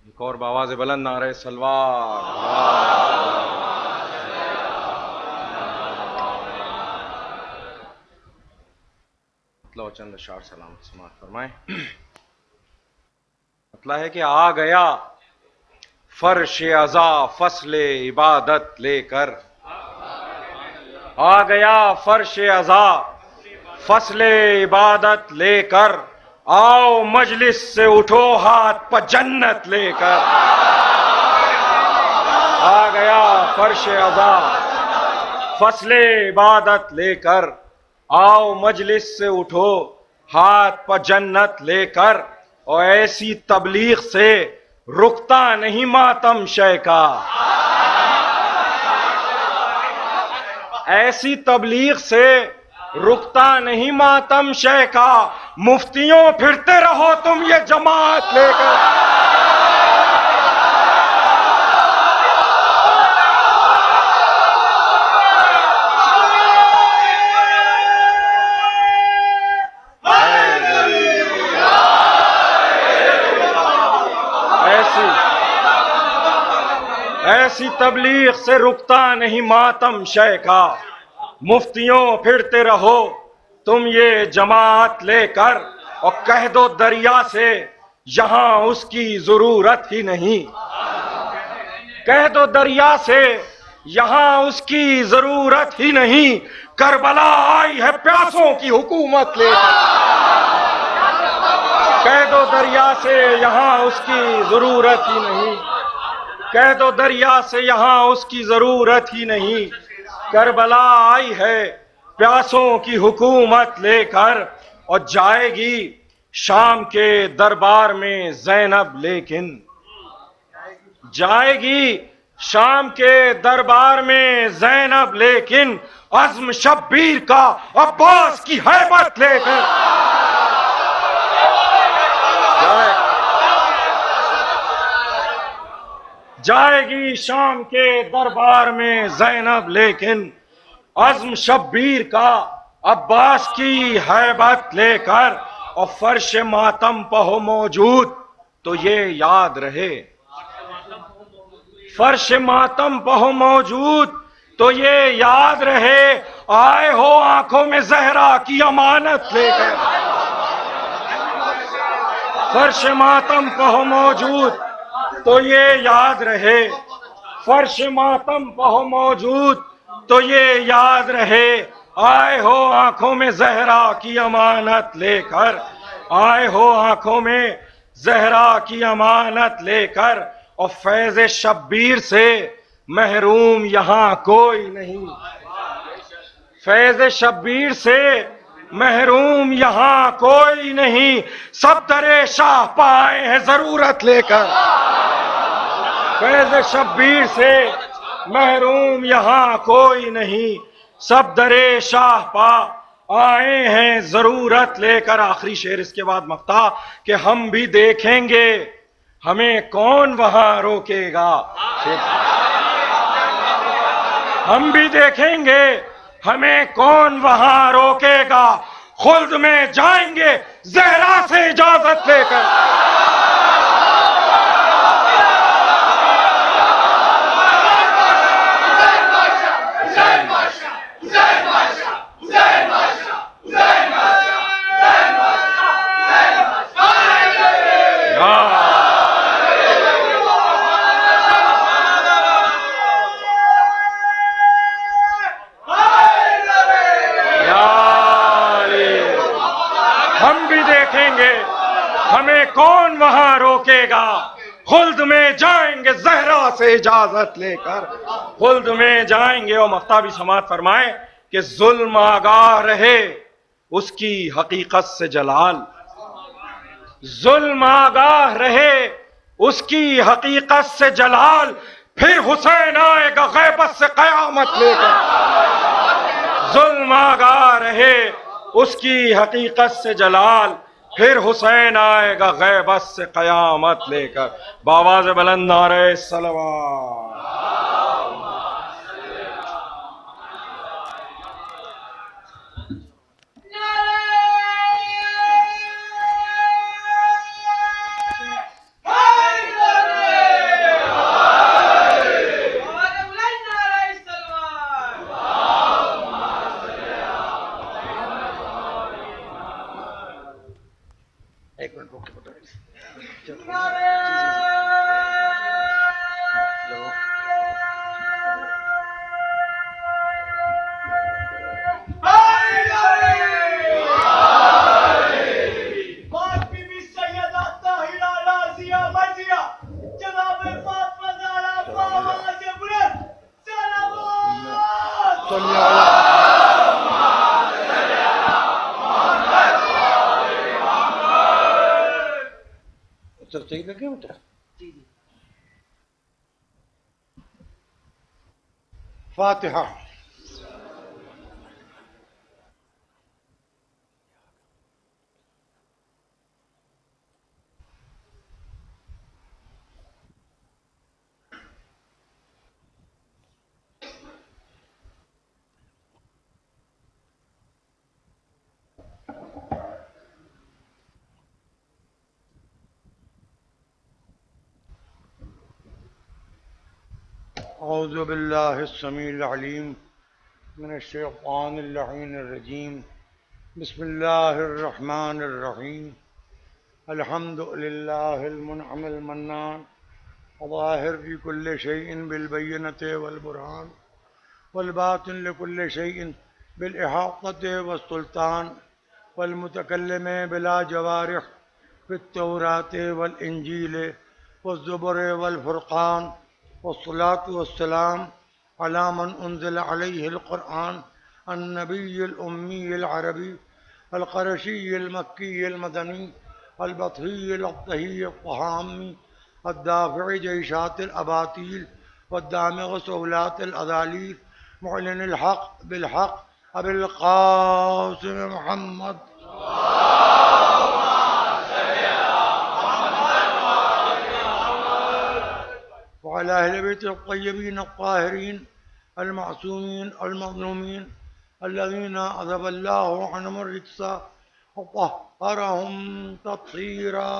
एक और आवाज़ बुलंद नारे सलवार। मतलब चंद अशार सलाम समात फरमाएं। मतलब है कि आ गया फर्श अज़ा फसले इबादत लेकर, आ गया फर्श अज़ा फसले इबादत लेकर, आओ मजलिस से उठो हाथ पर जन्नत लेकर। आ गया फर्श अज़ा फसले इबादत लेकर, आओ मजलिस से उठो हाथ पर जन्नत लेकर। और ऐसी तबलीग से रुकता नहीं मातम शय का, ऐसी तबलीग से रुकता नहीं मातम शय का। मुफ्तियों फिरते रहो तुम ये जमात लेकर। ऐसी तबलीग से रुकता नहीं मातम शय का। मुफ्तियों फिरते रहो तुम ये जमात लेकर, और कह दो दरिया से यहां उसकी जरूरत ही नहीं। कह दो दरिया से यहां उसकी जरूरत ही नहीं। करबला आई है प्यासों की हुकूमत लेकर। कह दो दरिया से यहां उसकी जरूरत ही नहीं। कह दो दरिया से यहां उसकी जरूरत ही नहीं। करबला आई है प्यासों की हुकूमत लेकर, और जाएगी शाम के दरबार में ज़ैनब लेकिन। जाएगी शाम के दरबार में ज़ैनब लेकिन, अज़्म शब्बीर का अब्बास की हैबत लेकर। जाएगी शाम के दरबार में ज़ैनब लेकिन, अज़्म शब्बीर का अब्बास की हैबत लेकर। और फर्श मातम पर हो मौजूद तो ये याद रहे। फर्श मातम पर हो मौजूद तो ये याद रहे, आए हो आंखों में जहरा की अमानत लेकर। फर्श मातम पर हो मौजूद तो ये याद रहे। फर्श मातम पर हो मौजूद तो ये याद रहे, आए हो आंखों में जहरा की अमानत लेकर। आए हो आंखों में जहरा की अमानत लेकर। और फैज़ शब्बीर से महरूम यहां कोई नहीं। फैज़ शब्बीर से महरूम यहां कोई नहीं। सब दरे शाह पाए हैं जरूरत लेकर। फैज़ शब्बीर से महरूम यहां कोई नहीं। सब दरे शाह पा आए हैं जरूरत लेकर। आखिरी शेर इसके बाद मफ्ता कि हम भी देखेंगे हमें कौन वहां रोकेगा। हम भी देखेंगे हमें कौन वहां रोकेगा। खुल्द में जाएंगे ज़हरा से इजाजत लेकर। हम भी देखेंगे हमें कौन वहां रोकेगा। खुल्द में जाएंगे ज़हरा से इजाजत लेकर। खुल्द में जाएंगे। और मफ्ता भी समात फरमाए कि जुल्म आगाह रहे उसकी हकीकत से जलाल। जुल्म आगाह रहे उसकी हकीकत से जलाल। फिर हुसैन आएगा गैबत से कयामत लेकर। जुल्म आगा रहे उसकी हकीकत से जलाल, फिर हुसैन आएगा गैबत से कयामत लेकर। बावाज़ बुलंद नारे सलवात। एक मिनट रुक सही लगे बेटा। फातिहा। औज़ु बिल्लाहि स्समीइल अलीम मिनश्शैतानिर रजीम। बिस्मिल्लाहिर रहमानिर रहीम। अल्हम्दुलिल्लाहिल मुनअमिल मन्नान ज़ाहिर फी कुल्लि शैइन बिल बय्यिनति वल बुरहान वल बातिन लिकुल्लि शैइन बिल इहातति वस सुल्तान वल मुतकल्लिम बिला जवारिह फित तौरात वल इंजील वज़ ज़ुबुर वल फुरक़ान वस्सलातु वस्सलाम अला मन उन्ज़िल अलैहिल क़ुरआन अन्नबिय्यिल उम्मिय्यिल अरबी अल क़ुरैशिय्यिल मक्किय्यिल मदनी अल बतहिय्यिल अत्तहिय्यिल फ़हामी अद्दाफ़ि'i जैशातिल अबातील वद्दामिग़ सुलातिल अदालील मुअलिनिल हक़ बिल हक़ अबिल क़ासिम मुहम्मद वअला अहलि बैतिल तय्यबीन अत्ताहिरीन अल मासूमीन अल मज़लूमीन अल्लज़ीना अज़हबल्लाहु अन्हुमुर रिज्स व तह्हरहुम तत्हीरा।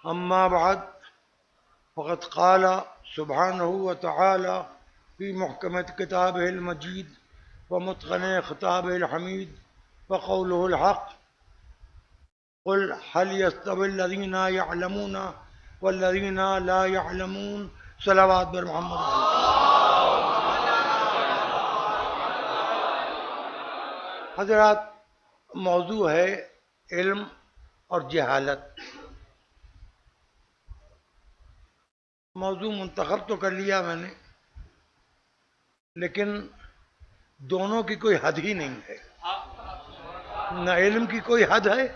अम्मा बाद फ़क़द क़ाल सुब्हानहु व तआला फ़ी मुहकमति किताबिहिल मजीद व मुत्क़नि ख़िताबिहिल हमीद व क़ौलुहुल हक़ क़ुल हल यस्तविल्लज़ीना यअलमून वल्लज़ीना ला यअलमून। सलावत बर मोहम्मद। हज़रात, मौजू है इल्म और जहालत। मौजू मुंतखब तो कर लिया मैंने, लेकिन दोनों की कोई हद ही नहीं है। न इल्म की कोई हद है,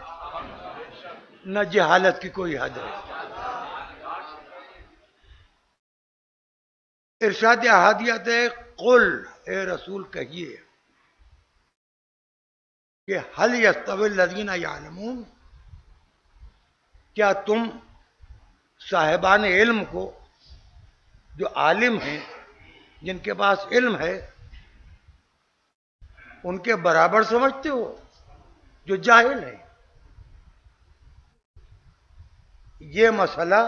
न जहालत की कोई हद है। इरशाद अहादियत है, कुल ए रसूल कहिए कि हल यस्तविल लज़ीना यअलमून, क्या तुम साहिबान इल्म को, जो आलिम हैं, जिनके पास इल्म है, उनके बराबर समझते हो जो जाहिल है? ये मसला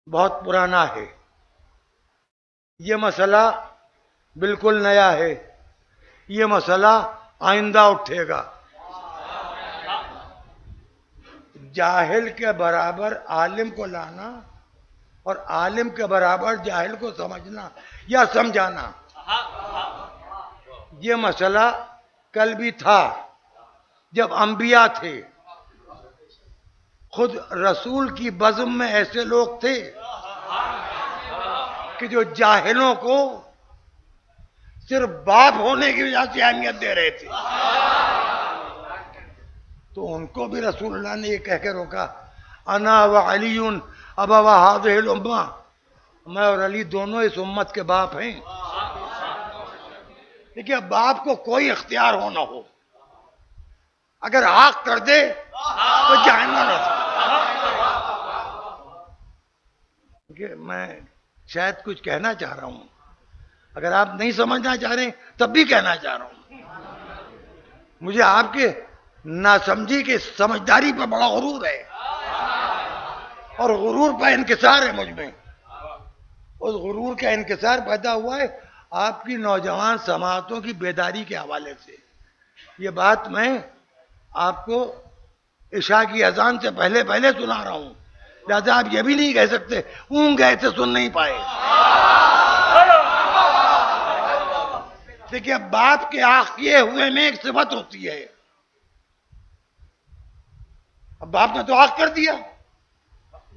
बहुत पुराना है, ये मसला बिल्कुल नया है, ये मसला आइंदा उठेगा। जाहिल के बराबर आलिम को लाना और आलिम के बराबर जाहिल को समझना या समझाना, ये मसला कल भी था जब अंबिया थे। खुद रसूल की बज़्म में ऐसे लोग थे कि जो जाहिलों को सिर्फ बाप होने की वजह से अहमियत दे रहे थे। तो उनको भी रसूलुल्लाह ने ये कह के रोका, अना व अलीयुन अबा व हाज़िहिल उम्मा, मैं और अली दोनों इस उम्मत के बाप हैं। देखिए, बाप को कोई इख्तियार हो ना हो, अगर आग कर दे तो जहन्नम में। देखिए, मैं शायद कुछ कहना चाह रहा हूं, अगर आप नहीं समझना चाह रहे तब भी कहना चाह रहा हूं। मुझे आपके नासमझी की समझदारी पर बड़ा गुरूर है, और गुरूर पर इंकिसार है मुझ में। उस गुरूर का इंकिसार पैदा हुआ है आपकी नौजवान समातों की बेदारी के हवाले से। ये बात मैं आपको इशा की अजान से पहले पहले सुना रहा हूं, लिहाजा आप ये भी नहीं कह सकते ऊँग गए थे सुन नहीं पाए। देखिए, बाप के आँख किए हुए में एक सिफत होती है। अब बाप ने तो आँख कर दिया,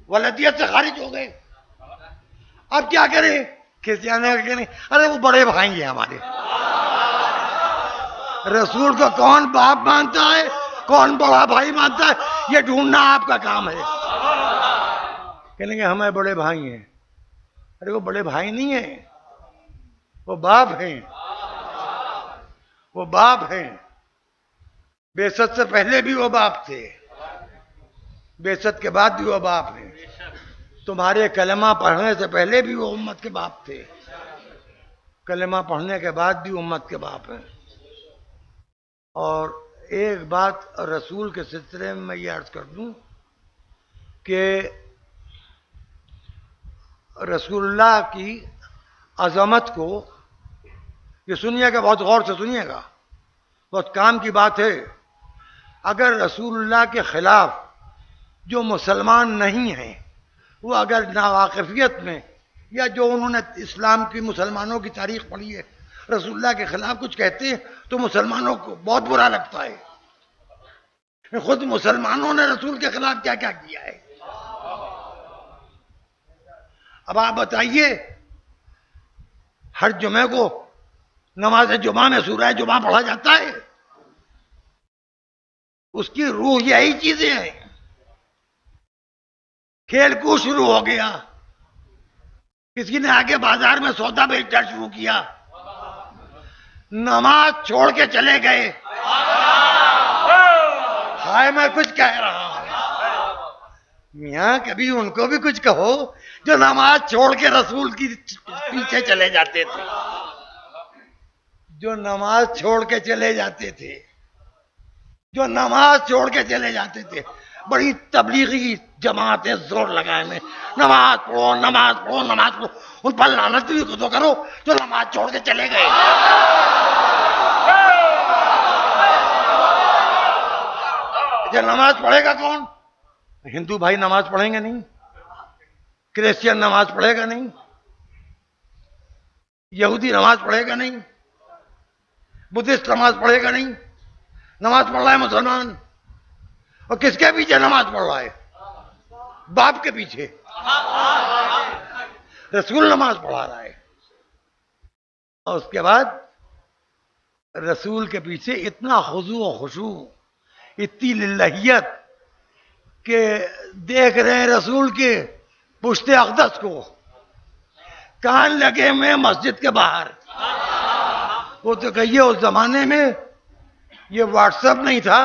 वलदियत से खारिज हो गए, अब क्या करें? खिसियाने के नहीं, अरे वो बड़े भाई हैं हमारे। रसूल को कौन बाप मानता है, कौन बड़ा भाई मानता है, ये ढूंढना आपका काम है। कहेंगे हमें बड़े भाई हैं। अरे वो बड़े भाई नहीं है, वो बाप हैं, वो बाप हैं। बेसत से पहले भी वो बाप थे, बेसत के बाद भी वो बाप हैं। तुम्हारे कलमा पढ़ने से पहले भी वो उम्मत के बाप थे, कलमा पढ़ने के बाद भी उम्मत के बाप हैं। और एक बात रसूल के सिलसिले में मैं ये अर्ज कर दूं कि रसूलुल्लाह की अजमत को, ये सुनिएगा, बहुत गौर से सुनिएगा, बहुत काम की बात है। अगर रसूलुल्लाह के खिलाफ जो मुसलमान नहीं हैं, वो अगर नावाकिफियत में या जो उन्होंने इस्लाम की मुसलमानों की तारीख पढ़ी है, रसूलुल्लाह के खिलाफ कुछ कहते हैं तो मुसलमानों को बहुत बुरा लगता है। खुद मुसलमानों ने रसूल के खिलाफ क्या क्या किया है। अब आप बताइए, हर जुमे को नमाज जुमा में सूरह जुमा पढ़ा जाता है, उसकी रूह यही चीजें हैं। खेल कूद शुरू हो गया, किसी ने आके बाजार में सौदा बेचना शुरू किया, नमाज छोड़ के चले गए। हाय, मैं कुछ कह रहा हूं, मियां कभी उनको भी कुछ कहो जो नमाज छोड़ के रसूल की पीछे चले जाते थे, जो नमाज छोड़ के चले जाते थे, जो नमाज छोड़ के चले जाते थे। बड़ी तबलीगी जमातें जोर लगाए में, नमाज पढ़ो नमाज पढ़ो नमाज पढ़ो। उन पर लानत भी तो करो जो नमाज छोड़ के चले गए। जब नमाज पढ़ेगा कौन? हिंदू भाई नमाज पढ़ेंगे नहीं, क्रिश्चियन नमाज पढ़ेगा नहीं, यहूदी नमाज पढ़ेगा नहीं, बुद्धिस्ट नमाज पढ़ेगा नहीं। नमाज पढ़ रहा है मुसलमान, और किसके पीछे नमाज पढ़ रहा है? बाप के पीछे। रसूल नमाज पढ़ा रहा है, और उसके बाद रसूल के पीछे इतना खुजू और खुशू, इतनी लिल्लाहियत के देख रहे हैं रसूल के पुश्ते अक़दस को, कान लगे में मस्जिद के बाहर। वो तो कहिए उस जमाने में ये व्हाट्सएप नहीं था,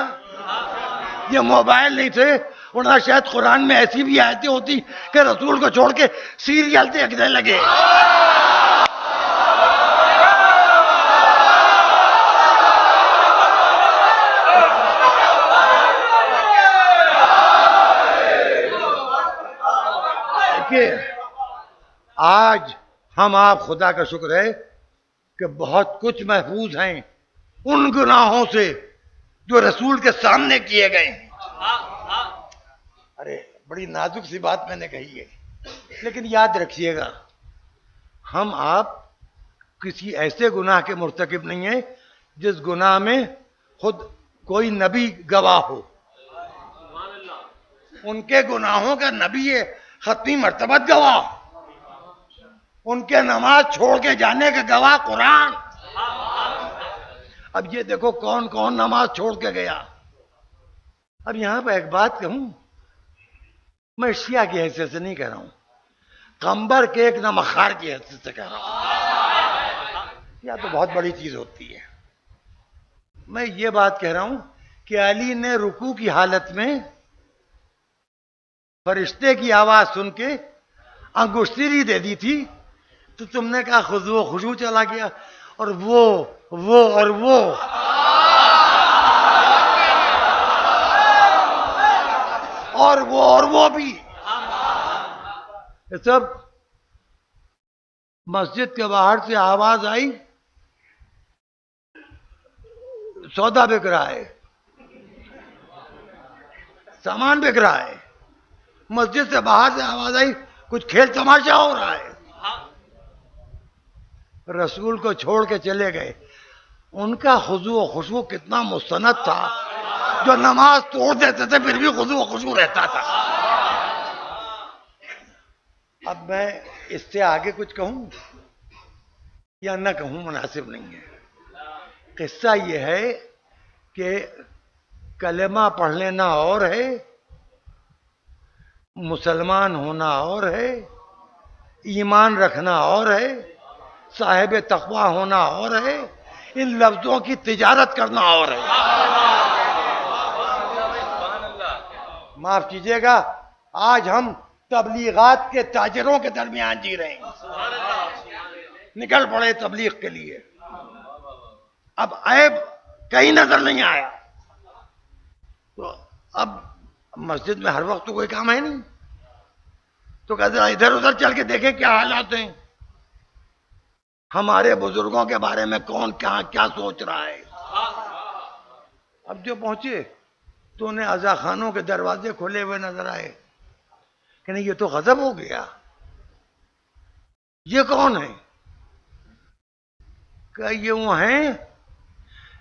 ये मोबाइल नहीं थे, वरना शायद कुरान में ऐसी भी आयतें होती कि रसूल को छोड़ के सीरियल देखने लगे। आज हम आप खुदा का शुक्र है कि बहुत कुछ महफूज हैं उन गुनाहों से जो रसूल के सामने किए गए हैं। अरे बड़ी नाजुक सी बात मैंने कही है, लेकिन याद रखिएगा, हम आप किसी ऐसे गुनाह के मुर्तकिब नहीं है जिस गुनाह में खुद कोई नबी गवाह हो। उनके गुनाहों का नबी है खत्मी मर्तबत गवाह, उनके नमाज छोड़ के जाने का गवाह कुरान। अब ये देखो कौन कौन नमाज छोड़ के गया। अब यहां पर एक बात कहूं, मैं शिया की हैसियत से नहीं कह रहा हूं, कंबर के एक नमखार की हैसियत से कह रहा हूं। या तो बहुत बड़ी चीज होती है। मैं ये बात कह रहा हूं कि अली ने रुकू की हालत में फरिश्ते की आवाज सुन के अंगुश्ती दे दी थी, तो तुमने कहा खुशबू खुशबू चला गया, और वो और वो और वो भी, ये सब मस्जिद के बाहर से आवाज आई, सौदा बिक रहा है, सामान बिक रहा है। मस्जिद से बाहर से आवाज आई, कुछ खेल तमाशा हो रहा है। रसूल को छोड़ के चले गए। उनका खुशबू खुशबू कितना मुस्तनद था, जो नमाज तोड़ देते थे फिर भी खुशबू खुशबू रहता था। अब मैं इससे आगे कुछ कहूं या न कहूं, मुनासिब नहीं है। किस्सा यह है कि कलेमा पढ़ लेना और है, मुसलमान होना और है, ईमान रखना और है, साहिब तकवा होना और है, इन लफ्जों की तिजारत करना और है। माफ कीजिएगा, आज हम तबलीगात के ताजरों के दरमियान जी रहे हैं। निकल पड़े तबलीग के लिए, अब ऐब कहीं नजर नहीं आया, तो अब मस्जिद में हर वक्त तो कोई काम है नहीं, तो कहते इधर उधर चल के देखें क्या हालात हैं, हमारे बुजुर्गों के बारे में कौन क्या सोच रहा है। अब जो पहुंचे तो उन्हें अज़ा खानों के दरवाजे खुले हुए नजर आए कि नहीं, ये तो गजब हो गया, ये कौन है? क्या ये वो हैं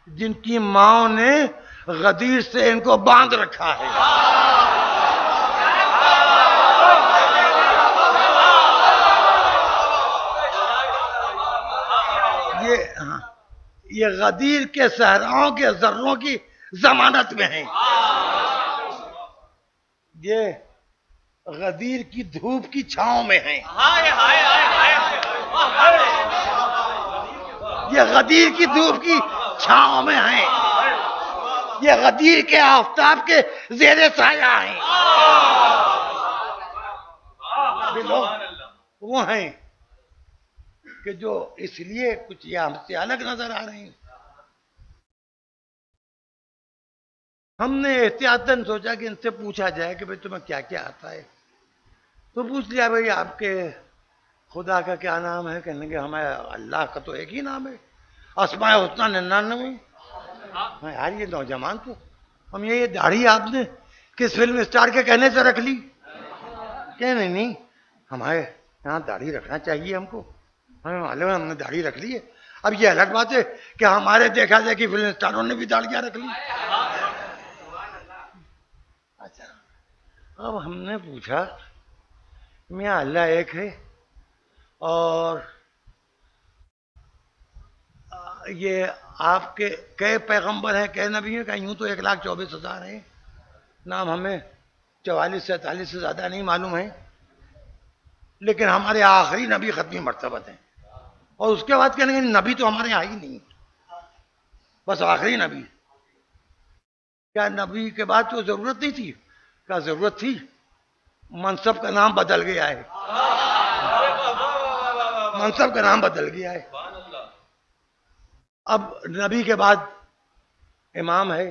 जिनकी माओ ने गदीर से इनको बांध रखा है। ये गदीर के सहराओं के जर्रों की जमानत में है, ये गदीर की धूप की छांव में है, ये गदीर की धूप की छांव में है, ये गदीर के आफताब के जेरे साया है। ये लोग वो हैं कि जो इसलिए कुछ ये हमसे अलग नजर आ रहे हैं। हमने एहतियातन सोचा कि इनसे पूछा जाए कि भाई तुम्हें क्या क्या आता है, तो पूछ लिया भाई आपके खुदा का क्या नाम है? कहने के हमें अल्लाह का तो एक ही नाम है, अस्माए हुस्ना 99। यार ये नौजवान तो हम ये दाढ़ी आपने किस फिल्म स्टार के कहने से रख ली? क्या नहीं, हमारे यहाँ दाढ़ी रखना चाहिए, हमको हमें मालूम है, हमने दाढ़ी रख ली है। अब ये अलग बात है कि हमारे देखा जाए कि फिल्म स्टारों ने भी दाढ़ियां रख ली। अच्छा, अब हमने पूछा मियाँ अल्लाह एक है और ये आपके कई पैगंबर हैं, कई नबी हैं? कहीं यूं तो 1,24,000 हैं, नाम हमें 44 से 43 से ज्यादा नहीं मालूम है, लेकिन हमारे आखिरी नबी खत्मी मर्तबत हैं। और उसके बाद कहने नबी तो हमारे यहाँ ही नहीं, बस आखिरी नबी। क्या नबी के बाद तो जरूरत नहीं थी? क्या जरूरत थी? मनसब का नाम बदल गया है, मनसब का नाम बदल गया है। अब नबी के बाद इमाम है,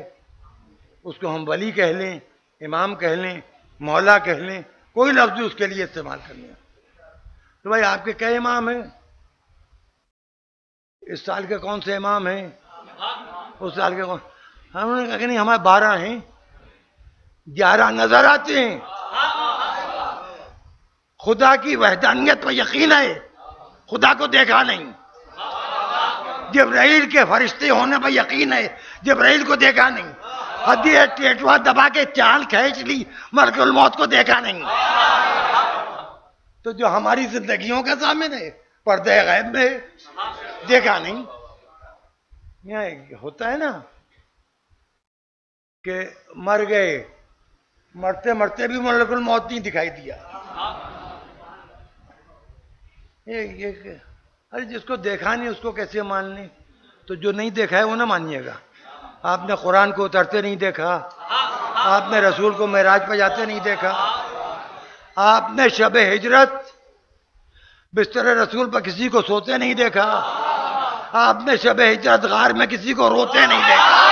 उसको हम वली कह लें, इमाम कह लें, मौला कह लें, कोई लफ्ज उसके लिए इस्तेमाल कर लें। तो भाई आपके कई इमाम हैं? इस साल के कौन से इमाम हैं? उस साल के कौन? हमने कहा कि नहीं, हमारे 12 हैं, 11 नजर आते हैं। खुदा की वहदानियत पर यकीन है, खुदा को देखा नहीं। जिब्राइल के फरिश्ते होने पर यकीन है, जिब्राइल को देखा नहीं। हदिया टेटुआ दबा के चाल खींच ली, मलकुल मौत को देखा नहीं। तो जो हमारी जिंदगियों के सामने है, पर्दे गैब में देखा नहीं। यहाँ होता है ना कि मर गए, मरते मरते भी मलकुल मौत नहीं दिखाई दिया। ये अरे जिसको देखा नहीं उसको कैसे मानने? तो जो नहीं देखा है वो ना मानिएगा। आपने कुरान को उतरते नहीं देखा, आपने रसूल को मेराज पर जाते नहीं देखा, आपने शब हिजरत बिस्तर रसूल पर किसी को सोते नहीं देखा, आपने शब हिजरत गार में किसी को रोते नहीं देखा।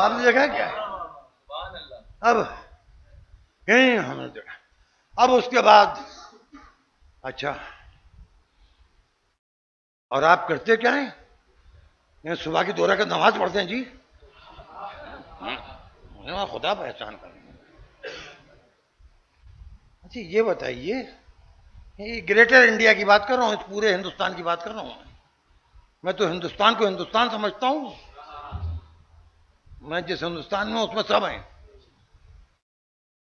आपने देखा क्या? अब कहीं हमने देखा। अब उसके बाद अच्छा, और आप करते क्या हैं? ये सुबह की 2 रकात नमाज पढ़ते हैं जी। खुदा पर एहसान करें। अच्छा ये बताइए, ये ग्रेटर इंडिया की बात कर रहा हूं, इस पूरे हिंदुस्तान की बात कर रहा हूं। मैं तो हिंदुस्तान को हिंदुस्तान समझता हूं। मैं जिस हिंदुस्तान में उसमें सब हैं।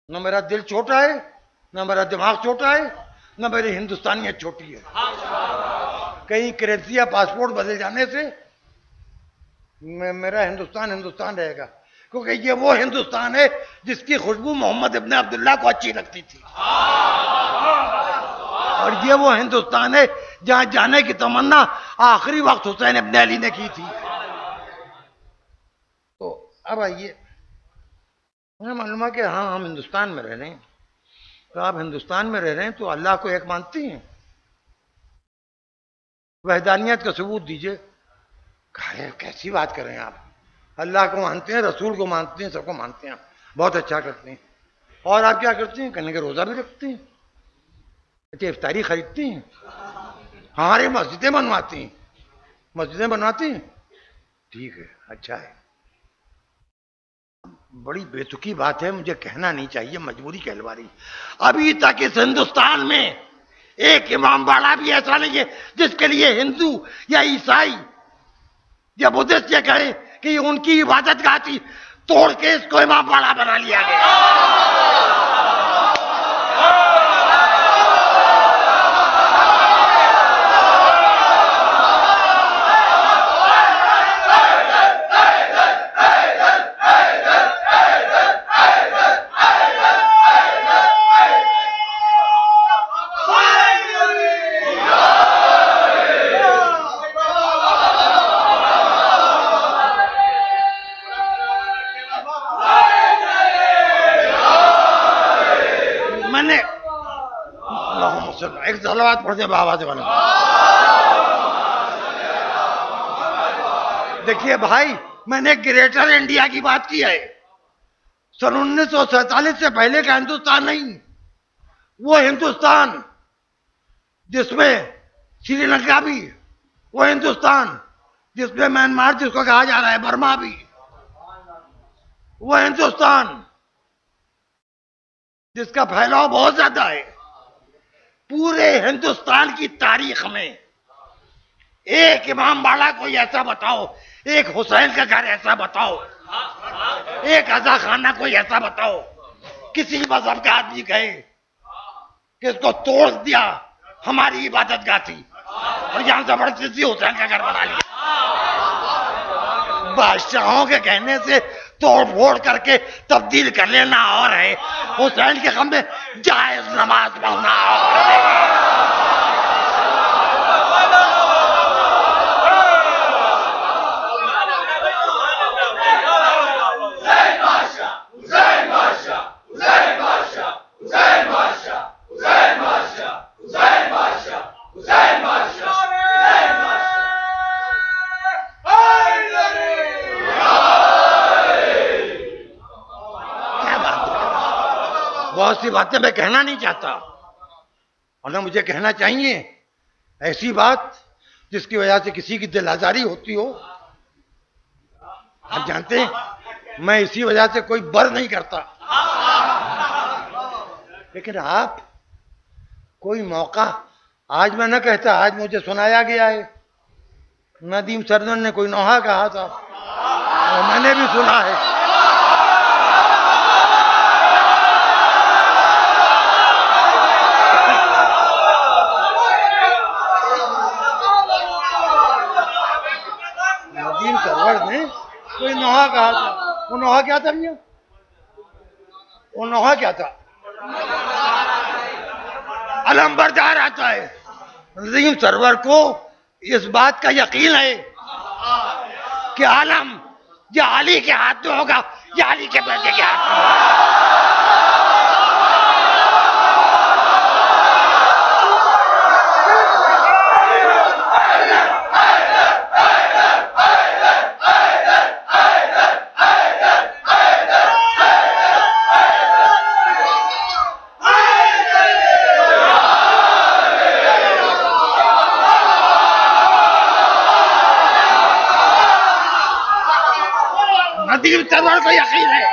न मेरा दिल छोटा है, न मेरा दिमाग छोटा है, न मेरी हिंदुस्तानियत छोटी है। कहीं करेंसी या पासपोर्ट बदल जाने से मेरा हिंदुस्तान हिंदुस्तान रहेगा, क्योंकि ये वो हिंदुस्तान है जिसकी खुशबू मोहम्मद इब्ने अब्दुल्ला को अच्छी लगती थी, और ये वो हिंदुस्तान है जहां जाने की तमन्ना आखिरी वक्त हुसैन इब्ने अली ने की थी। तो अब आइए, मुझे मालूम है कि हाँ हम हिंदुस्तान में रह रहे हैं। तो आप हिंदुस्तान में रह रहे हैं तो अल्लाह को एक मानती हैं? वहदानियत का सबूत दीजिए। कैसी बात कर रहे हैं आप? अल्लाह को मानते हैं, रसूल को मानते हैं, सबको मानते हैं, बहुत अच्छा करते हैं। और आप क्या करते हैं? कहने के रोजा भी रखते हैं, अच्छा इफ्तारी खरीदते हैं, हमारी मस्जिदें बनवाती हैं, मस्जिदें बनवाती हैं, ठीक है, अच्छा है। बड़ी बेतुकी बात है, मुझे कहना नहीं चाहिए, मजबूरी कहलवा रही। अभी तक इस हिंदुस्तान में एक इमाम बाड़ा भी ऐसा नहीं है जिसके लिए हिंदू या ईसाई या बुद्धिस्ट ये कहे कि उनकी इबादत गाह थी, तोड़ के इसको इमाम बाड़ा बना लिया गया। एक सलावत पढ़ते बाबा से बना। देखिए भाई, मैंने ग्रेटर इंडिया की बात की है। सन 1947 से पहले का हिंदुस्तान नहीं, वो हिंदुस्तान जिसमें श्रीलंका भी, वो हिंदुस्तान जिसमें म्यांमार जिसको कहा जा रहा है बर्मा भी, वो हिंदुस्तान जिसका फैलाव बहुत ज्यादा है। पूरे हिंदुस्तान की तारीख में एक इमाम बाड़ा कोई ऐसा बताओ, एक हुसैन का घर ऐसा बताओ, एक अजा खाना कोई ऐसा बताओ, किसी मजहब का आदमी कहे कि इसको तोड़ दिया, हमारी इबादत गाह थी और यहां जबरदस्ती हुसैन का घर बना लिया। बादशाहों के कहने से तोड़ फोड़ करके तब्दील कर लेना और है, हुसैन के गम में जायज नमाज पढ़ना और है। बहुत सी बातें मैं कहना नहीं चाहता और ना मुझे कहना चाहिए, ऐसी बात जिसकी वजह से किसी की दिल आजारी होती हो। आप जानते हैं मैं इसी वजह से कोई बर नहीं करता, लेकिन आप कोई मौका आज मैं न कहता, आज मुझे सुनाया गया है। नदीम सरवर ने कोई नोहा कहा था और मैंने भी सुना है। नदीम सरवर ने कोई नोहा कहा था। वो नोहा क्या था भैया? वो नोहा क्या था? अलंबरदार आता है। नदीम सरवर को इस बात का यकीन है कि आलम या अली के हाथ में होगा या अली के बेटे के हाथ में। नदीम सरवर को यकीन है।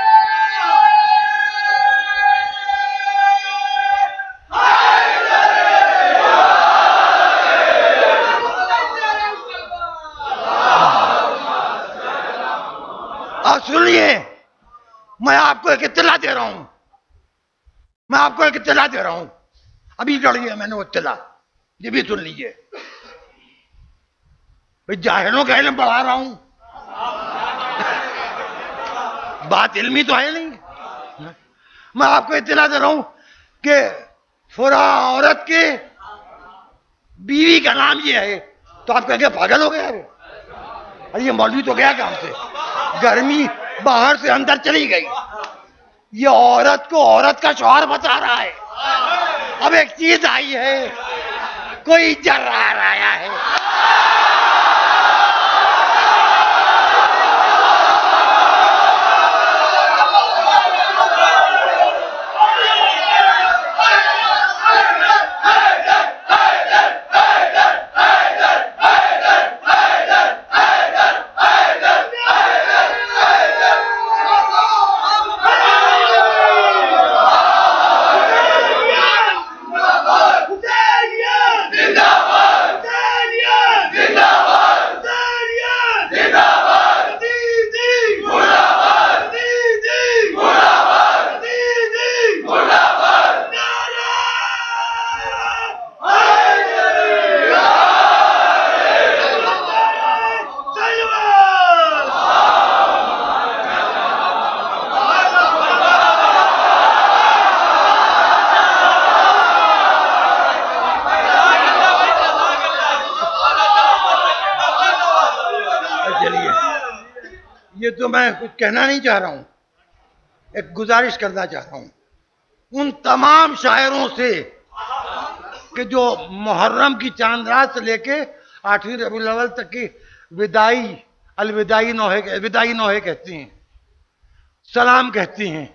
अब सुनिए, मैं आपको एक इत्तला दे रहा हूं। मैं आपको एक इत्तला दे रहा हूं। अभी लड़िए मैंने वो इत्तला, ये भी सुन लीजिए। भाई जाहिलों का इल्म बढ़ा रहा हूं, बात इल्मी तो है नहीं। मैं आपको इत्तला दे रहा हूं कि फुरा औरत के बीवी का नाम ये है, तो आप कहेंगे पागल हो गया वो। अरे ये मौलवी तो गया काम से, गर्मी बाहर से अंदर चली गई। ये औरत को औरत का शौहर बता रहा है। अब एक चीज आई है, कोई जर्रार आया है। ये तो मैं कुछ कहना नहीं चाह रहा हूं, एक गुजारिश करना चाह रहा हूं उन तमाम शायरों से कि जो मुहर्रम की चांद रात से लेके 8वीं रबीउल अव्वल तक की विदाई नौहे कहती हैं, सलाम कहती हैं,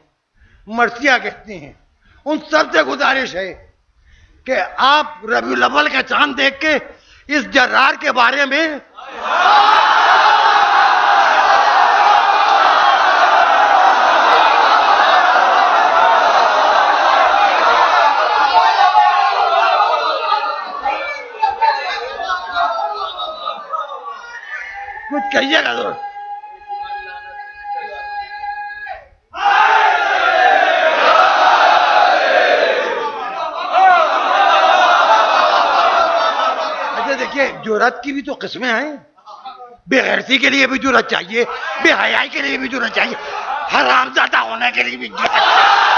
मर्सिया कहती हैं। उन सब से गुजारिश है कि आप रबीउल अव्वल का चांद देख के इस जर्रार के बारे में कुछ कहिएगा जरूर। अच्छा देखिए, जुर्रत की भी तो किस्में हैं। बेगैरती के लिए भी जुर्रत चाहिए, बेहयाई के लिए भी जुर्रत चाहिए, हरामजादा होने के लिए भी जुर्रत चाहिए।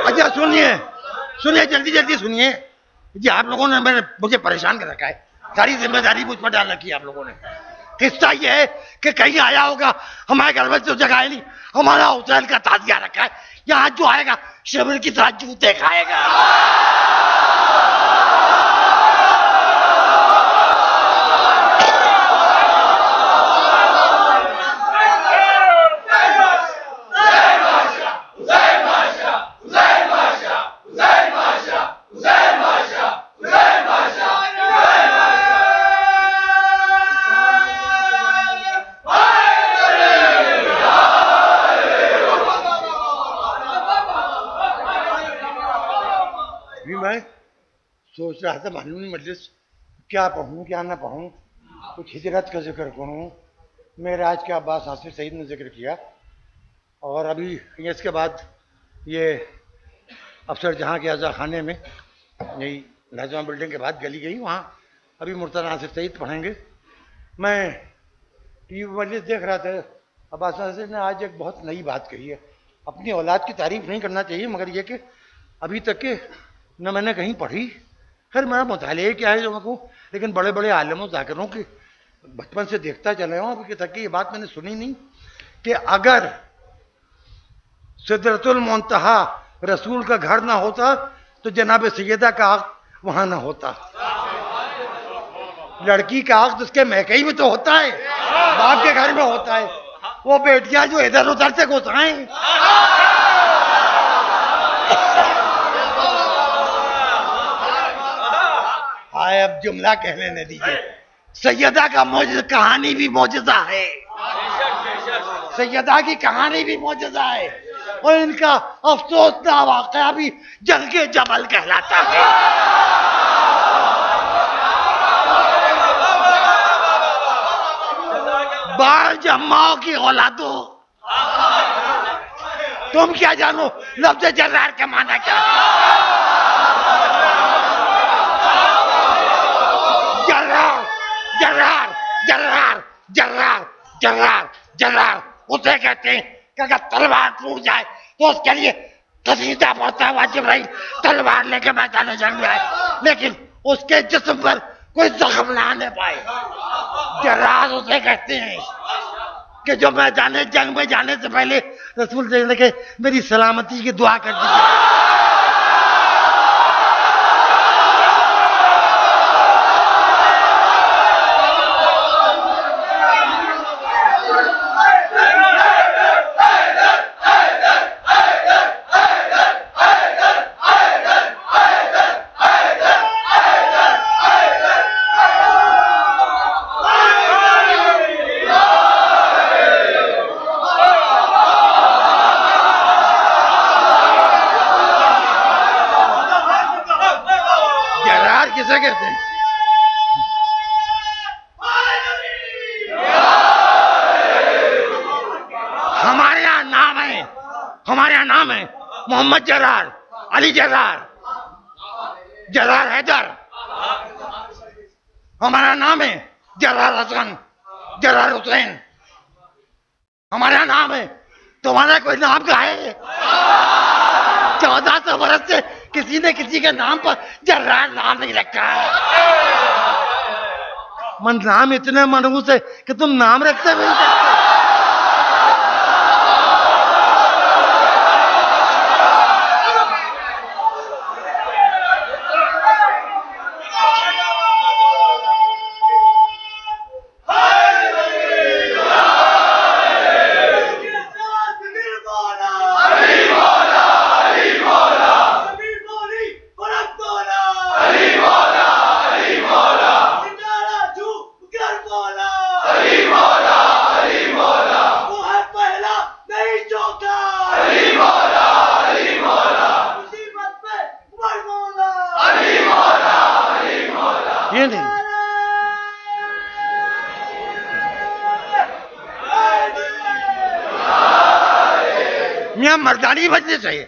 अच्छा सुनिए जल्दी जल्दी सुनिए जी। आप लोगों ने मुझे परेशान कर रखा है, सारी जिम्मेदारी मुझ पर डाल रखी है आप लोगों ने। किस्सा ये है कि कहीं आया होगा, हमारे घर में तो जगह है नहीं, हमारा हुसैन का ताजिया रखा है, यहाँ जो आएगा शिविर की तरह जूते खाएगा। सोच रहा था मानूनी मजलिस क्या पढ़ूं क्या ना पढ़ूं, कुछ हिजरत का जिक्र करूं, मेराज के अब्बास हासिर सईद ने जिक्र किया, और अभी इसके बाद ये अफसर जहां के आज़ा खाने में यही नजमा बिल्डिंग के बाद गली गई, वहाँ अभी मुर्तज़ा नासिर सईद पढ़ेंगे। मैं टीवी मजलिस देख रहा था, अब्बास हासिर ने आज एक बहुत नई बात कही है। अपनी औलाद की तारीफ नहीं करना चाहिए, मगर ये कि अभी तक के न मैंने कहीं पढ़ी, खैर मेरा मुताले क्या है जो मैं कहूँ, लेकिन बड़े बड़े आलमों जाकिरों की बचपन से देखता चले हूँ, अभी तक की ये बात मैंने सुनी नहीं कि अगर सिदरतुल मुंतहा रसूल का घर ना होता तो जनाब सैयदा का आग वहां ना होता। लड़की का आग उसके महकई में तो होता है, बाप के घर में होता है, वो बेटियां जो इधर उधर से घुसाएं। हाय अब जुमला कह लेने दीजिए। सैयदा का मौजूद कहानी भी मौजूदा है, सैयदा की कहानी भी मौजूदा है, और इनका अफसोसनाक वाकया भी जंग के जबल कहलाता है। बार जमाओ की औलादो, तुम क्या जानो लफ्ज़ जर्रार का माना क्या है? जर्रार जर्रार जर्रार जर्रार जर्रार जर्रार उसे कहते हैं कि अगर तलवार टूट जाए तो उसके लिए कसीदा पड़ता है, वाजिब रही तलवार लेके मैदान जंग में आए, लेकिन उसके जिस्म पर कोई जख्म ना आने पाए। जर्रार उसे कहते हैं कि जो मैदान जंग में जाने से पहले रसूल से के मेरी सलामती की दुआ कर दीजिए। किसे कहते हैं? हमारे यहाँ नाम है, हमारे यहाँ नाम है मोहम्मद जर्रार, अली जर्रार, जर्रार हैदर। हमारा नाम है जर्रार हसन, जर्रार हुसैन। हमारा यहाँ नाम है, तुम्हारा कोई नाम का है? 1400 बरस से किसी ने किसी के नाम पर जर्रार नाम नहीं रखा है। मन नाम इतने मनहूस है कि तुम नाम रखते भी नहीं सकते। मियां मर्दानी बजने चाहिए।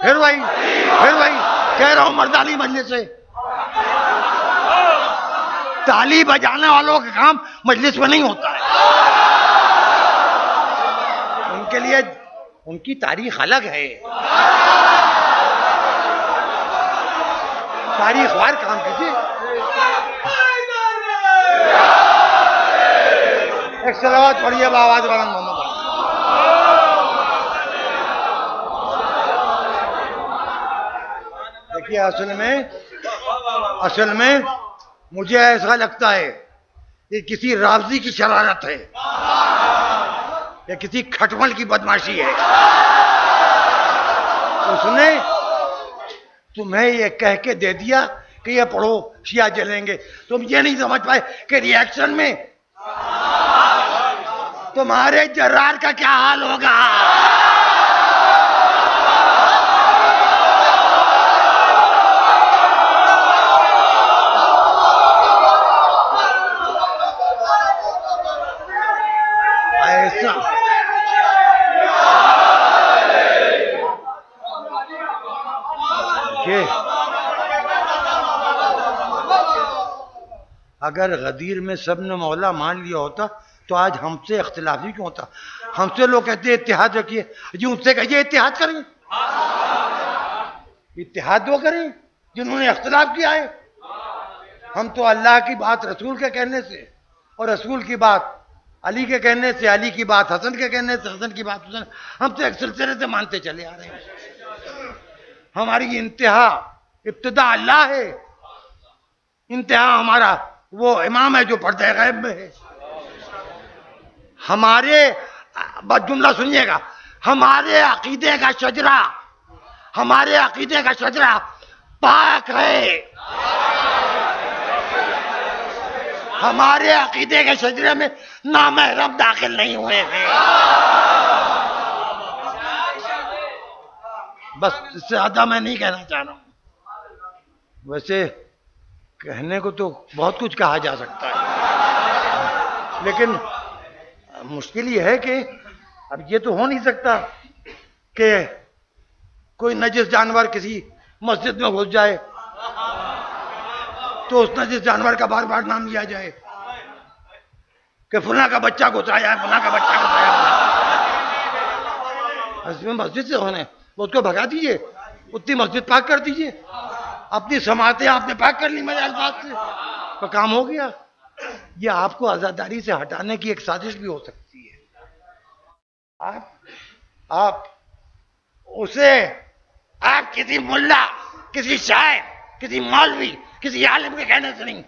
फिर वही कह रहा हूं मर्दानी मजलिस से। ताली बजाने वालों का काम मजलिस में नहीं होता है। उनके लिए उनकी तारीख अलग है। तारीख वार काम कीजिए। एक सलावत पढ़िए आवाज वाला मोहम्मद। देखिए असल में मुझे ऐसा लगता है कि किसी रावजी की शरारत है या किसी खटमल की बदमाशी है। उसने तुम्हें ये कह के दे दिया कि ये पढ़ो शिया जलेंगे। तुम ये नहीं समझ पाए कि रिएक्शन में तुम्हारे जर्रार का क्या हाल होगा। ऐसा अगर गदीर में सबने मौला मान लिया होता तो आज हमसे इख्तिलाफ ही क्यों होता। हमसे लोग कहते हैं इत्तेहाद रखिए, जी उनसे कहिए इत्तेहाद करें। इत्तेहाद वो करें जिन्होंने इख्तिलाफ किया है। हम तो अल्लाह की बात रसूल के कहने से और रसूल की बात अली के कहने से, अली की बात हसन के कहने से, हसन की बात हुसैन, हम तो एक सिलसिले से मानते चले आ रहे हैं। हमारी इंतहा इब्तिदा अल्लाह है, इंतहा हमारा वो इमाम है जो पर्दे गैब में है। हमारे बस जुमला सुनिएगा, हमारे अकीदे का शजरा पाक है। हमारे अकीदे के शजरे में नामहरम दाखिल नहीं हुए हैं। बस इससे ज्यादा मैं नहीं कहना चाह रहा हूं। वैसे कहने को तो बहुत कुछ कहा जा सकता है, लेकिन मुश्किल ये है कि अब ये तो हो नहीं सकता कि कोई नजिस जानवर किसी मस्जिद में घुस जाए तो उस नजिस जानवर का बार बार नाम लिया जाए कि फुला का बच्चा घुसाया है, फुला का बच्चा घुसाया। इसमें मस्जिद से होने उसको भगा दीजिए, उतनी मस्जिद पाक कर दीजिए। अपनी समातें आपने पाक कर ली मेरे अल्फाज से तो काम हो गया। ये आपको आजादारी से हटाने की एक साजिश भी हो सकती है। आप किसी मुल्ला, किसी शायर, किसी मौलवी, किसी आलिम के कहने से नहीं,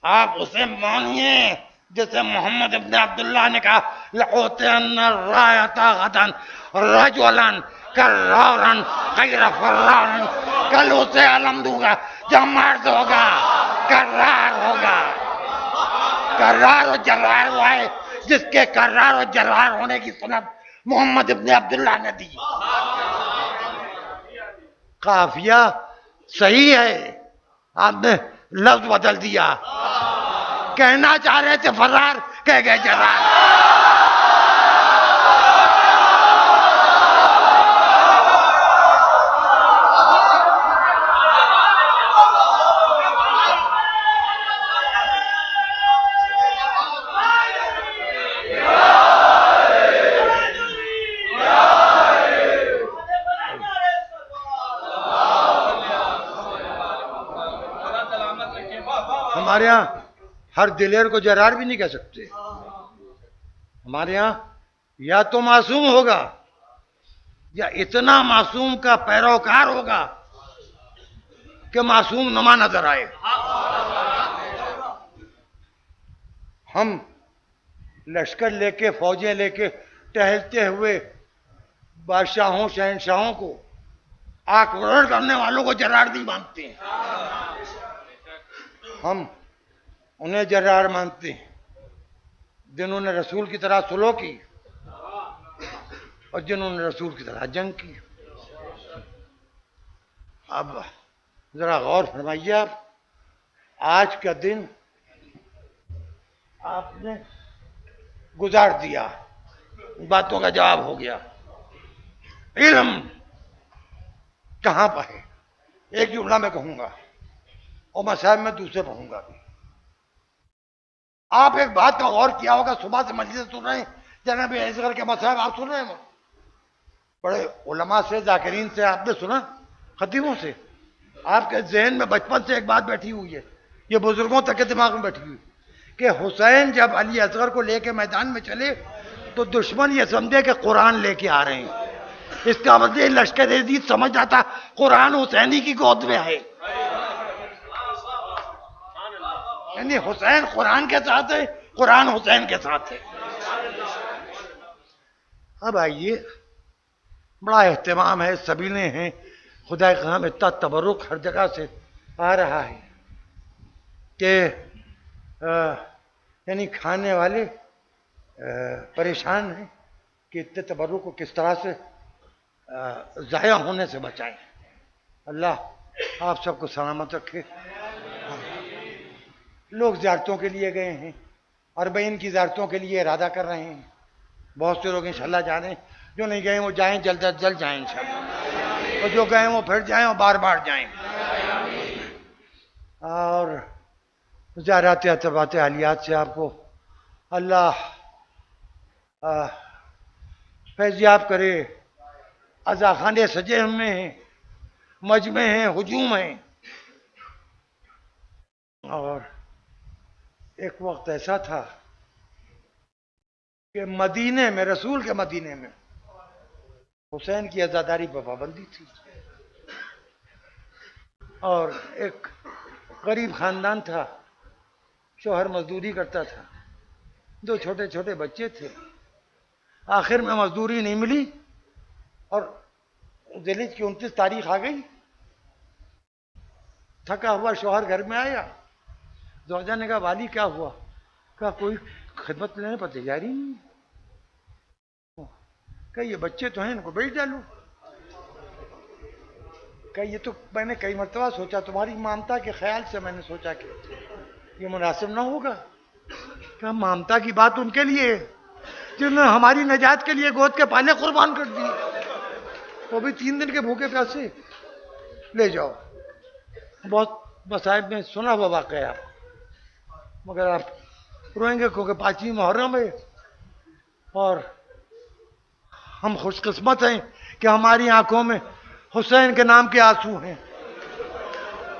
आप उसे मानिए जैसे मोहम्मद इब्न अब्दुल्लाह ने कहा, लऊतियन्न रायता गदन रजुलन कर्रारन गैर फर्रारन। कल उसे अलम दूंगा जो मर्द होगा, कर्रार होगा। कर्रार और जर्रार हुआ है जिसके कर्रार और जर्रार होने की सुनत मोहम्मद इब्न अब्दुल्लाह ने दी। काफिया सही है, आपने लफ्ज बदल दिया। कहना चाह रहे थे फरार, कह गए जर्रार। हमारे यहाँ हर दिलेर को जरार भी नहीं कह सकते। हमारे यहाँ या तो मासूम होगा या इतना मासूम का पैरोकार होगा कि मासूम नमा नजर आए। हम लश्कर लेके, फौजें लेके टहलते हुए बादशाहों, शहनशाहों को, आक्रमण करने वालों को जरार नहीं मानते हैं। हम उन्हें जर्रार मानते हैं जिन्होंने रसूल की तरह सुलह की और जिन्होंने रसूल की तरह जंग की। अब जरा गौर फरमाइए, आप आज का दिन आपने गुजार दिया, बातों का जवाब हो गया। इल्म कहां पर है? एक जुमला मैं कहूंगा और मसाहब में दूसरे पढ़ूंगा भी। आप एक बात का गौर किया होगा, सुबह से मस्जिद सुन रहे हैं जनाब असगर के मसाहब, आप सुन रहे हैं, बड़े उलमा से, जाकिरीन से आपने सुना, खतीबों से, आपके जहन में बचपन से एक बात बैठी हुई है, ये बुजुर्गों तक के दिमाग में बैठी हुई कि हुसैन जब अली असगर को लेके मैदान में चले तो दुश्मन ये समझे कि कुरान लेके आ रहे हैं। इसका मतलब लश्कर अजीज समझ आता कुरान हुसैनी की गोद में है, यानी हुसैन कुरान के साथ है, कुरान हुसैन के साथ है। अब आइए, बड़ा एहतमाम है, सबीने हैं, खुदा का काम, इतना तबरुक हर जगह से आ रहा है कि यानी खाने वाले परेशान हैं कि इतने तबरुक को किस तरह से ज़ाया होने से बचाएं। अल्लाह आप सबको सलामत रखे। लोग ज़ियारतों के लिए गए हैं, अरबईन की ज़ियारतों के लिए इरादा कर रहे हैं, बहुत से लोग इंशाल्लाह जा रहे हैं, जो नहीं गए वो जाएं, जल्द अज जल्द जाएं इंशाल्लाह, और जो गए वो फिर जाएं और बार बार जाएं। और ज़ियारत अतबात आलियात से आपको अल्लाह फैज़याब करे। अज़ाखाने सजे हुए हैं, मजमे हैं, हुजूम हैं। और एक वक्त ऐसा था कि मदीने में, रसूल के मदीने में हुसैन की आज़ादारी पर पाबंदी थी, और एक गरीब खानदान था, शोहर मजदूरी करता था, दो छोटे छोटे बच्चे थे। आखिर में मजदूरी नहीं मिली और ज़िलहिज की 29 तारीख आ गई। थका हुआ शोहर घर में आया, ज़ौजा ने कहा वाली क्या हुआ? कहा कोई खिदमत लेने पर तैयारी नहीं। कहा ये बच्चे तो हैं, इनको बेच डालूं। कहा ये तो मैंने कई मरतबा सोचा, तुम्हारी ममता के ख्याल से मैंने सोचा कि ये मुनासिब ना होगा। कहा ममता की बात उनके लिए है जिन्होंने हमारी नजात के लिए गोद के पाले कुर्बान कर दिए, वो भी 3 दिन के भूखे प्यासे। ले जाओ। बहुत मसाइब में सुना हुआ वाक़या, मगर आप रोएंगे क्योंकि 5वीं मुहर्रम है और हम खुशकिस्मत हैं कि हमारी आंखों में हुसैन के नाम के आंसू हैं,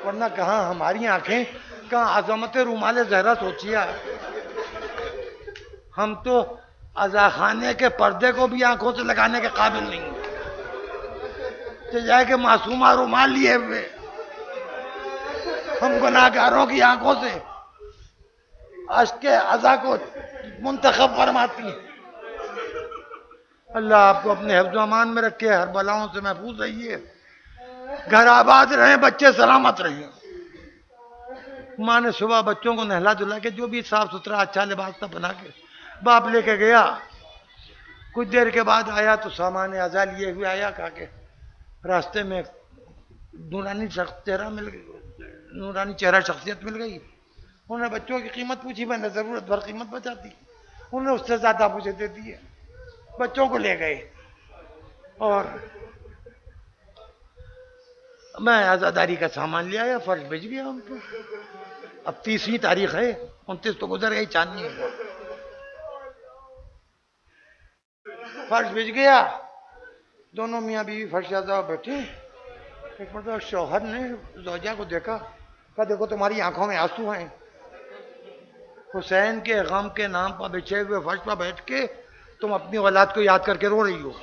वरना कहाँ हमारी आंखें, कहाँ अजमत रुमाल जहरा सोचिया। हम तो अज़ाखाने के पर्दे को भी आंखों से लगाने के काबिल नहीं है, तो जाके मासूमा रुमाल लिए हुए हम गुनाहगारों की आंखों से अश्के अज़ा को मुंतखब फरमाती है। अल्लाह आपको अपने हिफ्ज़ अमान में रखे, हर बलाओं से महफूज रहिए, घर आबाद रहे, बच्चे सलामत रहिए। माँ ने सुबह बच्चों को नहला धुला के, जो भी साफ सुथरा अच्छा लिबास था बना के बाप लेके गया। कुछ देर के बाद आया तो सामान आज़ा लिए हुए आया, कहा के रास्ते में नूरानी चेहरा शख्सियत मिल गई। उन्होंने बच्चों की कीमत पूछी, मैंने ज़रूरत भर कीमत बचा दी, उन्होंने उससे ज़्यादा मुझे दे दिए। बच्चों को ले गए और मैं आज़ादारी का सामान ले आया, फर्श भेज गया उनको। अब 30वीं तारीख है, 29 तो गुजर गई, चांदनी है, फर्श भेज गया। दोनों मियाँ बीवी फर्श आज़ा बैठे। एक मतलब शौहर ने ज़ौजा को देखा, कहा देखो तुम्हारी आंखों में आंसू हैं, हुसैन के गम के नाम पर बिछे हुए फर्श पर बैठ के तुम अपनी औलाद को याद करके रो रही हो,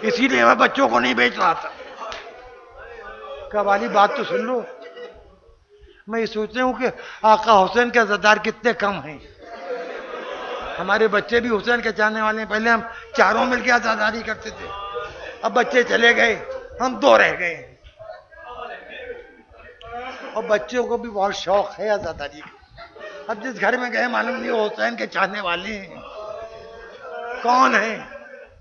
इसीलिए मैं बच्चों को नहीं बेच रहा था। कहा वाली बात तो सुन लो, मैं ये सोच रहा हूं कि आका हुसैन के अज़ादार कितने कम हैं। हमारे बच्चे भी हुसैन के चाहने वाले हैं। पहले हम चारों मिलकर अज़ादारी करते थे, अब बच्चे चले गए, हम 2 रह गए, और बच्चों को भी बहुत शौक है अज़ादारी का। अब जिस घर में गए मालूम नहीं वो हुसैन के चाहने वाले हैं कौन है,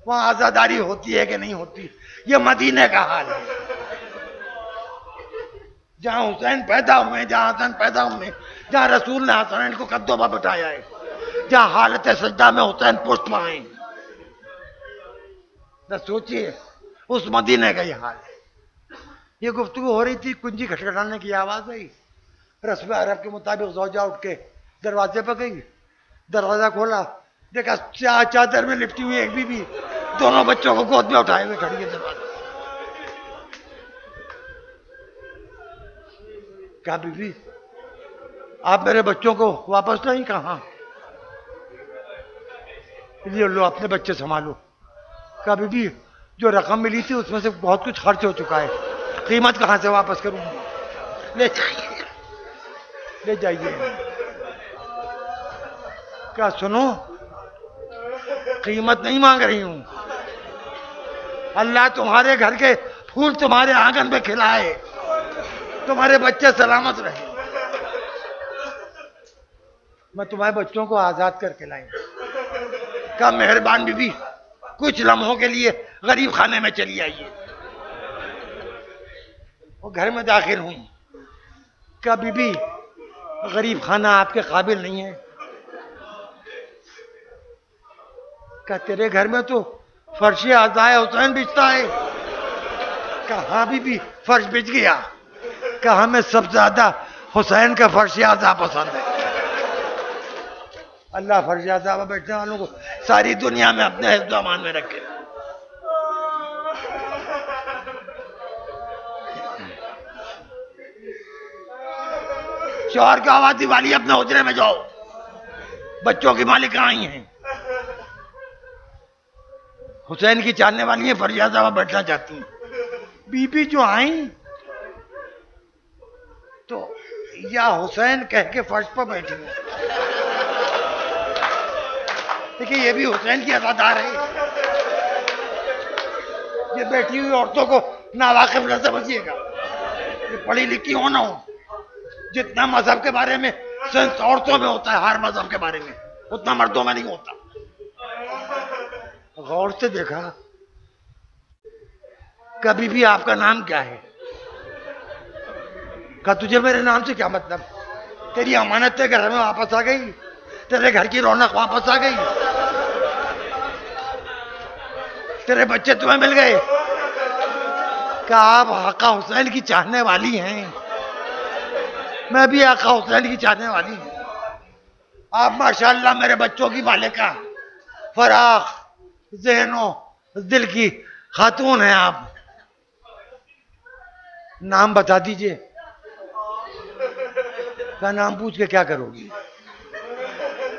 वहां आज़ादारी होती है कि नहीं होती। ये मदीने का हाल है, जहां हुसैन पैदा हुए, जहां हसन पैदा हुए, जहां रसूल ने हसनैन को कद्दों पर बिठाया है, जहां हालत सजदा में हुसैन पुष्ट में आए। तो सोचिए उस मदीने का ये हाल है। ये गुफ्तगू हो रही थी, कुंजी खटखटाने की आवाज आई। रस्म अरब के मुताबिक ज़ौजा उठ के दरवाजे पर गई, दरवाजा खोला, देखा चादर में लिपटी हुई एक बीवी दोनों बच्चों को गोद में उठाए हुए खड़ी है दरवाजे। क्या बीवी, आप मेरे बच्चों को वापस नहीं? कहा? ये लो अपने बच्चे संभालो। क्या बीवी, जो रकम मिली थी उसमें से बहुत कुछ खर्च हो चुका है, कीमत कहां से वापस करूंगी? ले जाइए, ले जाइए। क्या सुनो, कीमत नहीं मांग रही हूं, अल्लाह तुम्हारे घर के फूल तुम्हारे आंगन में खिलाए, तुम्हारे बच्चे सलामत रहे, मैं तुम्हारे बच्चों को आजाद करके लाऊंगा। क्या मेहरबान बीबी, कुछ लम्हों के लिए गरीब खाने में चली आइए। वो घर में दाखिल हुई। क्या बीबी, गरीब खाना आपके काबिल नहीं है? क्या तेरे घर में तो फर्श आज़ाए हुसैन बिछता है? क्या हाँ बीबी, फर्श बिछ गया। क्या हमें सबसे ज्यादा हुसैन का फर्श आज़ा पसंद है। अल्लाह फर्श आज़ा पर बैठने वालों को सारी दुनिया में अपने हिफ्ज़ अमान में रखे। शौहर की आवाज वाली अपने हुजरे में जाओ, बच्चों की मालिक आई हैं, हुसैन की चाहने वाली है, फरियाजा में बैठना चाहती हैं। बीबी जो आई तो या हुसैन कह के फर्श पर बैठी है। देखिए ये भी हुसैन की अदादार है। ये बैठी हुई औरतों को नावाकिफ न समझिएगा, ये पढ़ी लिखी हो ना हो, जितना मजहब के बारे में सेंस औरतों में होता है, हर मजहब के बारे में, उतना मर्दों में नहीं होता। गौर से देखा। कभी भी आपका नाम क्या है? का तुझे मेरे नाम से क्या मतलब? तेरी अमानत तेरे घर में वापस आ गई, तेरे घर की रौनक वापस आ गई, तेरे बच्चे तुम्हें मिल गए। क्या आप आका हुसैन की चाहने वाली हैं? मैं भी आका हुसैन की चाहने वाली हूं। आप माशाल्लाह मेरे बच्चों की मालिका, फराख ज़हनो दिल की खातून है। आप नाम बता दीजिए। का नाम पूछ के क्या करोगी?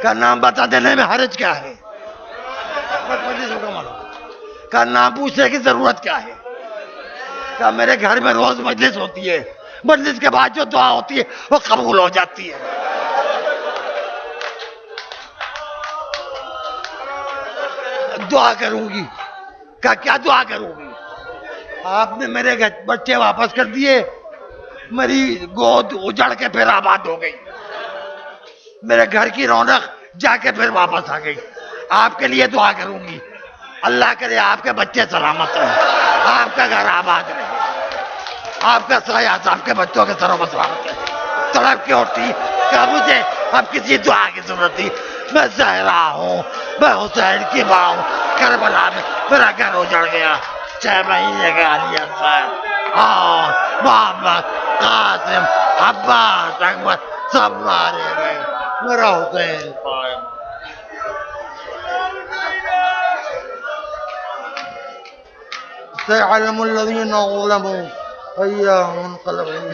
का नाम बता देने में हर्ज क्या है? का नाम पूछने की जरूरत क्या है? का मेरे घर में रोज मजलिस होती है, मजलिस के बाद जो दुआ होती है वो कबूल हो जाती है। दुआ करूंगी। क्या दुआ करूंगी? आपने मेरे बच्चे वापस कर दिए, मेरी गोद उजड़ के फिर आबाद हो गई, मेरे घर की रौनक जाके फिर वापस आ गई। आपके लिए दुआ करूंगी, अल्लाह करे आपके बच्चे सलामत रहे, आपका घर आबाद रहे, आपका साया आपके बच्चों के सरों पर सलामत रहे। तड़प के उठी क्या मुझे अब किसी दुआ की जरूरत थी? मैं ज़हरा हूँ, मैं हुसैन की माँ हूँ। करबला में मेरा घर उजड़ गया, 6 महीने का अली असगर और मोहम्मद कासिम अब्बास अकबर सब मारे गए, मेरा हुसैन कायम। सयअलमुल्लज़ीना ज़लमू अय्याम मुनक़लबून।